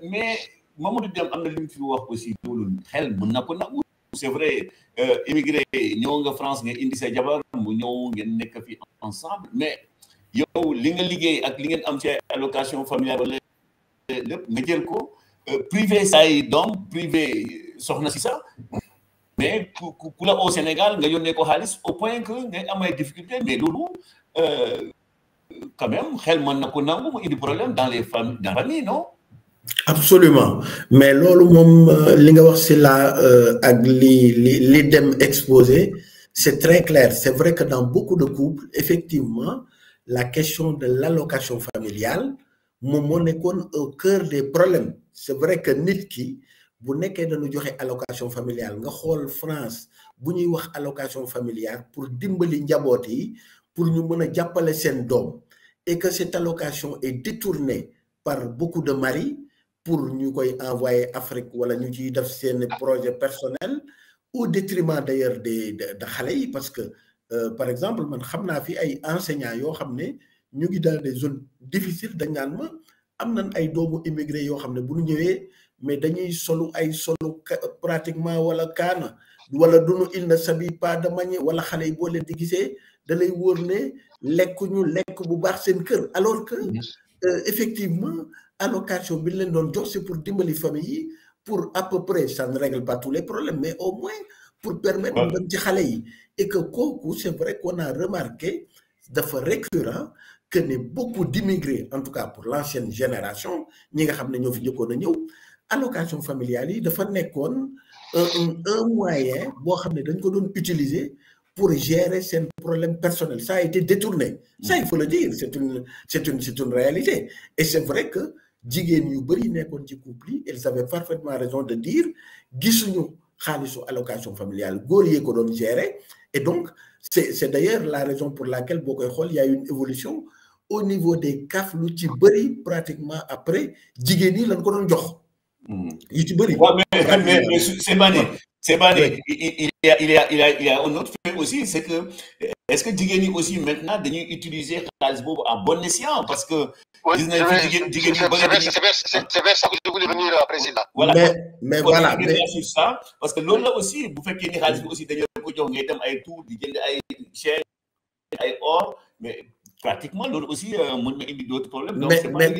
mais Mamadou Deme am na li mu fi wax aussi loolu xel mën na ko nangu. C'est vrai immigré ñëw nga France nga indi sa jabar mu ñëw ngeen nekk fi ensemble mais yow li nga liggéey ak li ngeen am ci allocation familiale wala lépp nga jël ko privé say doom privé soxna si sax mais ku la au Sénégal nga yónnee ko xaalis au point que ngay am ay difficultés mais loolu quand même xel mën na ko nangu mu indi problème dans les familles non. Absolument mais loolu moom li nga wax si la ak li dem exposé c'est très clair. C'est vrai que dans beaucoup de couples effectivement la question de l'allocation familiale moom moo nekkoon au cœur des problèmes. C'est vrai que nit ki bu nekkee dañu joxe allocation familiale nga xool France bu ñuy wax allocation familiale pour dimbali njaboot yi pour ñu mën a jàppale seen doom et que cette allocation est détournée par beaucoup de maris pour ñu koy envoyer Afrique wala ñu ciy def seen projet personnel au détriment d'ailleurs de xale yi parce que par exemple man xam naa fi ay enseignants yoo xam ne ñu ngi dans des zones difficiles dañ naan ma am nañ ay doomu immigré yoo xam ne bu ñu ñëwee mais dañuy solu pratiquement wala kaana wala duñu il ne s'habille pas de manière wala xale yi boo leen di gisee da lay wóor ne lekkuñu lekk bu baax seen kër alors que effectivement allocation bi leen doon jox c'est pour dimbali famille yi pour à peu près ça ne règle pas tous les problèmes mais au moins pour permettre ñu dem ci xale yi et que kooku c'est vrai qu'on a remarqué dafa récurrent que ne beaucoup d'immigrés en tout cas pour l'ancienne génération ñi nga xam ne ñoo fi njëkkoon a ñëw allocation familiale yi dafa nekkoon un moyen boo xam ne dañ ko doon utiliser pour gérer ses problèmes personnels. Ça a été détourné. Ça, il faut le dire. C'est une réalité. Et c'est vrai que jigéen yu bari nekkoon ci couple yi elles avaient parfaitement raison de dire gisuñu xaalisu allocation familiale góor yee ko doon gérer. Et donc, c'est d'ailleurs la raison pour laquelle boo koy xool il y a une évolution au niveau des CAF lu ci bari pratiquement après jigéen yi lañ ko doon jox. yu ci bari. Mais c'est banné. Il y a un autre fait aussi, c'est que est-ce que jigéen ñi aussi maintenant dañuy utiliser xaalis boobu à bon escient parce que. C'est vers ça que je voulais venir, président. Voilà. Mais voilà. Sur ça, parce que loolu la aussi bu fekkee ni xaalis bi aussi dañoo ko jox ngay dem ay tour di jënd ay chaînes ay or mais pratiquement loolu aussi mën na indi d'autres problèmes. Donc mais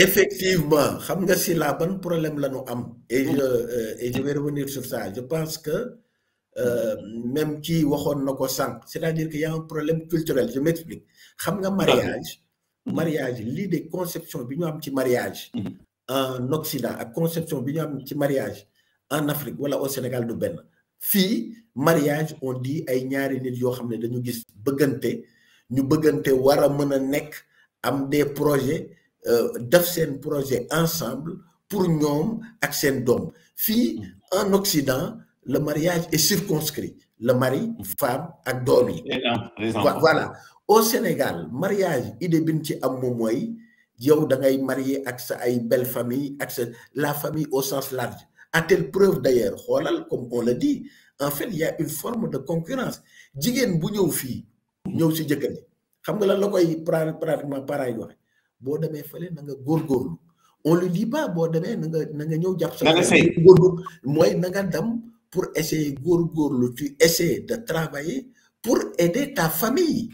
effectivement xam nga si la ban problème la ñu am. Et je vais revenir sur ça. Je pense que même qui waxoon na ko sànq c'est-à-dire qu'il y a un problème culturel. Je m'explique. Xam nga mariage l'idée conception bi ñu am ci mariage en Occident ak conception bi ñu am ci mariage en Afrique wala au Sénégal du benn fii mariage on dit ay ñaari nit yoo xam ne dañu gis ñu bëggante war a mën a nekk am des projets def seen projet ensemble pour ñoom ak seen doom fii en Occident le mariage est circonscrit le mari femme ak doom yi voilà. Au Sénégal mariage idée bi ñu ci am moom mooy yow da ngay marier ak sa ay belle famille ak sa la famille au sens large à telle preuve d'ailleurs xoolal comme on le dit en fait il y a une forme de concurrence jigéen bu ñëw fii ñëw si jëkkër ji xam nga lan la koy pratiquement pareil waxe boo demee fële na nga góorgóorlu on lui dit pas boo demee na nga ñëw jàpp sa góorgóorlu mooy na nga dem pour essayer góorgóorlu tu essaies de travailler pour aider ta famille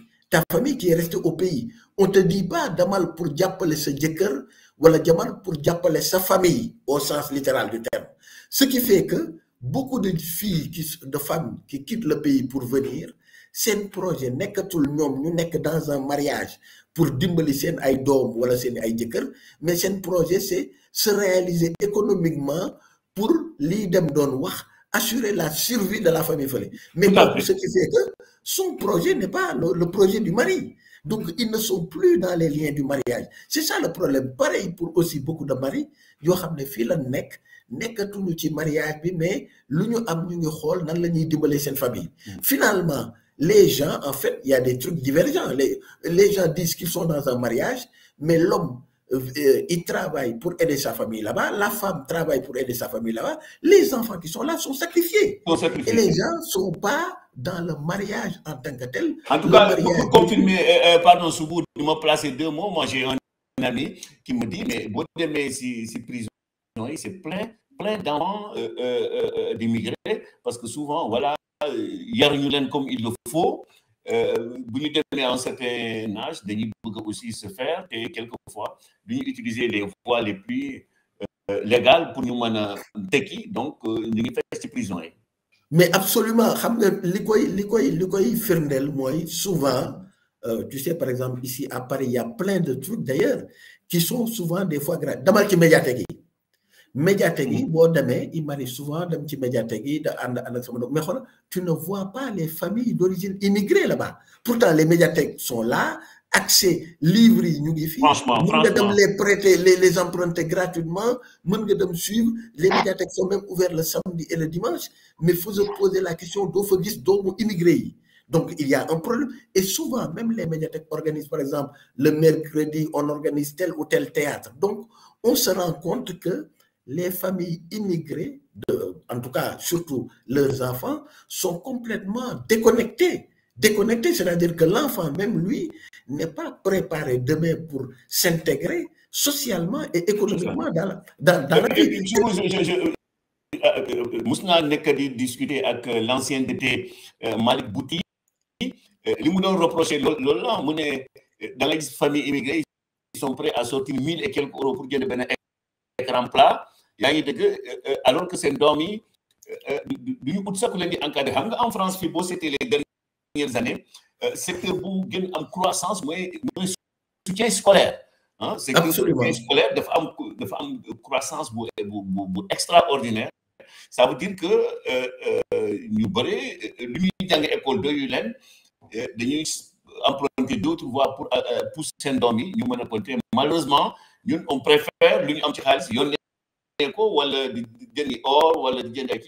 qui est restée au pays. On ne te dit pas d'amal pour jàppale sa jëkkër wala jamal pour jàppale sa famille au sens littéral du terme. Ce qui fait que beaucoup de filles, de femmes qui quittent le pays pour venir, seen projet nekkatul ñoom ñu nekk dans un mariage pour dimbali seen ay doom wala seen ay jëkkër mais seen projet c'est se réaliser économiquement pour lii dem doon wax assurer la survie de la famille fële. Mais ce qui fait que son projet n'est pas le projet du mari. Donc, ils ne sont plus dans les liens du mariage. C'est ça le problème. Pareil pour aussi beaucoup de maris. Yo xamné fi la nek nekatuñu ci mariage bi mais luñu am ñu ngi xol nan lañuy dimbalé sen famille. Finalement, les gens en fait, il y a des trucs divergents. Les gens disent qu'ils sont dans un mariage, mais l'homme il travaille pour aider sa famille là-bas, la femme travaille pour aider sa famille là-bas, les enfants qui sont là sont sacrifiés. Et les gens ne sont pas dans le mariage en tant que tel. En tout cas, pour confirmer, pardon, Soubou, de me placer 2 mots, moi j'ai un ami qui me dit, mais bon, mais si prison, c'est plein d'enfants d'immigrés, parce que souvent, voilà, yaruñu leen comme il le faut. Bu ñu demee à un certain âge, dañuy bëgg aussi se faire, et quelquefois, duñu utiliser les voies les plus légales pour ñu mën a tekki, donc ñu ngi fekk ci prison yi. Mais absolument, xam nga li koy firndeel mooy souvent, tu sais, par exemple, ici à Paris, il y a plein de trucs d'ailleurs qui sont souvent des fois gratuits. Damal ci médiathèque yi. Médiathèque yi, boo demee, il m'arrive souvent dem ci médiathèque yi da ànd ak sama doom, mais xoolal, tu ne vois pas les familles d'origine immigrée là-bas. Pourtant, les médiathèques sont là, accès livres yi ñu ngi fi. Franchement. Nga dem les prêter, les emprunter gratuitement, mën nga dem suivre. Les médiathèques sont même ouvertes le samedi et le dimanche, mais il faut se poser la question doo fa gis doomu immigré yi. Donc, il y a un problème. Et souvent, même les médiathèques organisent, par exemple, le mercredi, on organise tel ou tel théâtre. Donc, on se rend compte que les familles immigrées, en tout cas, surtout leurs enfants, sont complètement déconnectés. Déconnectés, c'est-à-dire que l'enfant, même lui, n'est pas préparé demain pour s'intégrer socialement et économiquement dans la vie. Mos naa nekk di discuter avec l'ancien député Malick Bouti. Li mu doon reproché loolu la mu ne da nga gis famille immigrée, ils sont prêts à sortir 1000 et quelques euros pour jënd benn écran plat, yaa ngi dëgg, alors que seen doom yi du ñu ut sax ku leen di encadré. Xam nga en France fii boo c'était les dernières années, secteur bu gën am croissance mooy soutien scolaire. Secteur soutien scolaire dafa am croissance bu extraordinaire. Ça veut dire que ñu bëri lu ñuy jàng école doyu leen, dañuy emprunter d'autres voies pour pousser seen doom yi ñu mën a compter. Malheureusement ñun on préfère lu ñu am ci xaalis yónnee ko wala di jëndi or wala di jënd ak